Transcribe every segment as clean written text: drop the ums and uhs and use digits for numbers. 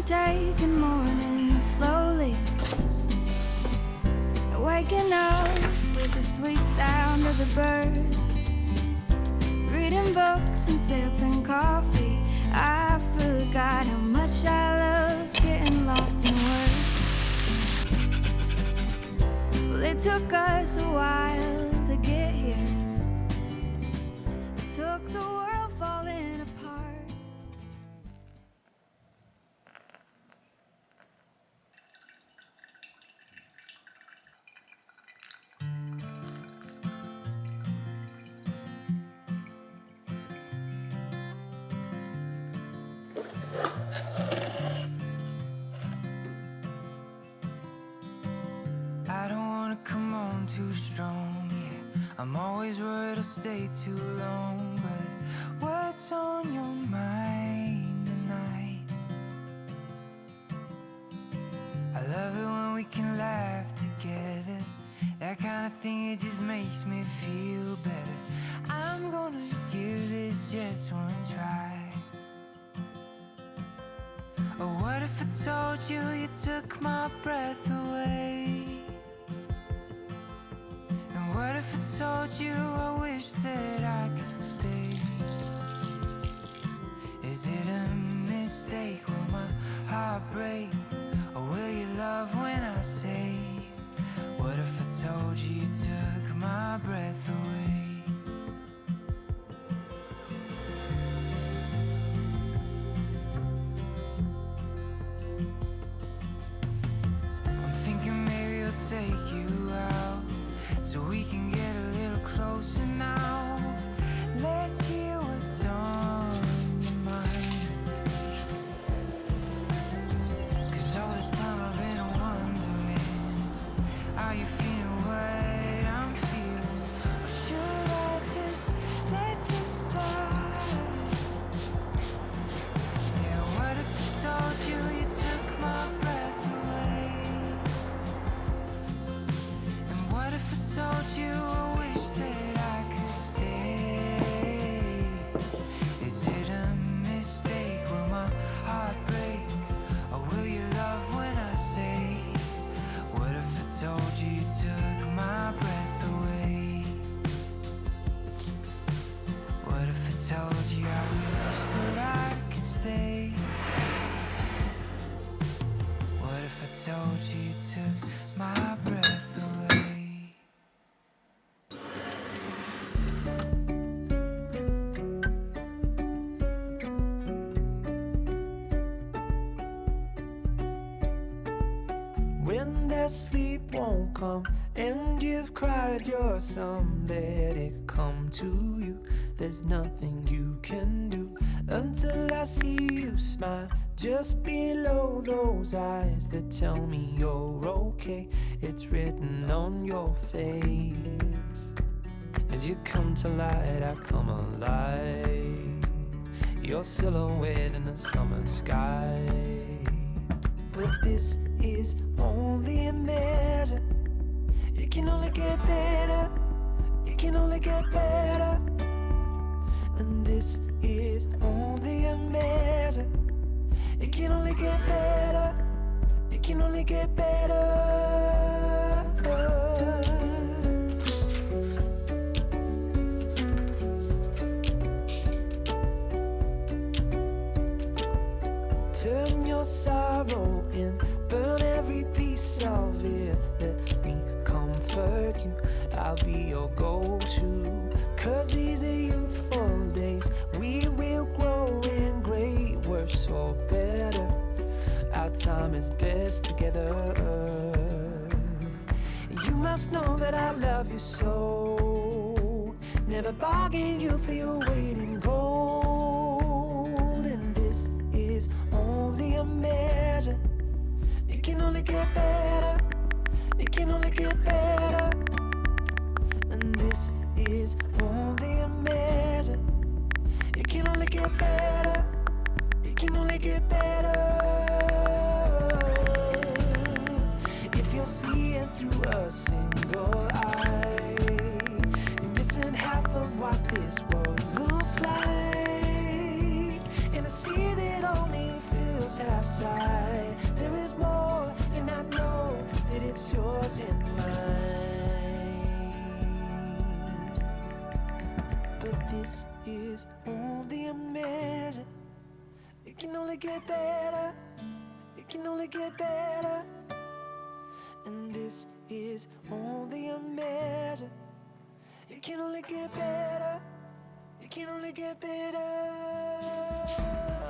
taking mornings slowly, waking up with the sweet sound of the birds, reading books and sipping coffee. I forgot how much I love getting lost in words. Well, it took us a while to get here. It took the world falling apart. I don't wanna come on too strong, yeah. I'm always worried I'll stay too long, but what's on your mind tonight? I love it when we can laugh together. That kind of thing, it just makes me feel better. I'm gonna give this just one try. Oh, what if I told you you took my breath away? And what if I told you I wish that I could stay? Is it a mistake? Will my heart break? Or will you love when I say? What if I told you you took my breath away? I'm thinking maybe I'll take you out so we can get a little closer now. Let's hear what's on your mind. 'Cause all this time I've been wondering, are you feeling what I'm feeling? Or should I just let this slide? Yeah, what if I told you you took my breath away? And what if I told you I wish that I could stay? Is it a mistake? Will my heart break? Or will you love when I say? What if I told you you took my breath away? What if I told you I wish that I could stay? What if I told you you took my breath away? When that sleep won't come and you've cried your sum, let it come to you. There's nothing you can do until I see you smile just below those eyes that tell me you're okay. It's written on your face. As you come to light, I come alive. Your silhouette in the summer sky. But this is only a measure. It can only get better. It can only get better. And this is only a measure. It can only get better. It can only get better. Turn your sorrow in, burn every piece of it. Let me comfort you, I'll be your go-to. 'Cause these are youthful days, we will grow in great, worse or better. Our time is best together. You must know that I love you so. Never bargain you for your weight in gold. And this is only a measure. It can only get better. It can only get better. And this is only a measure. It can only get better. It can only get better. If you're seeing through a single eye, you're missing half of what this world looks like. In a sea that only feels hands half tied. There is more, and I know that it's yours and mine. But this is only a measure. It can only get better. It can only get better. And this is only a measure. It can only get better. It can only get better.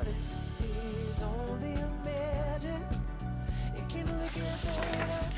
This is only a measure. It can only get better.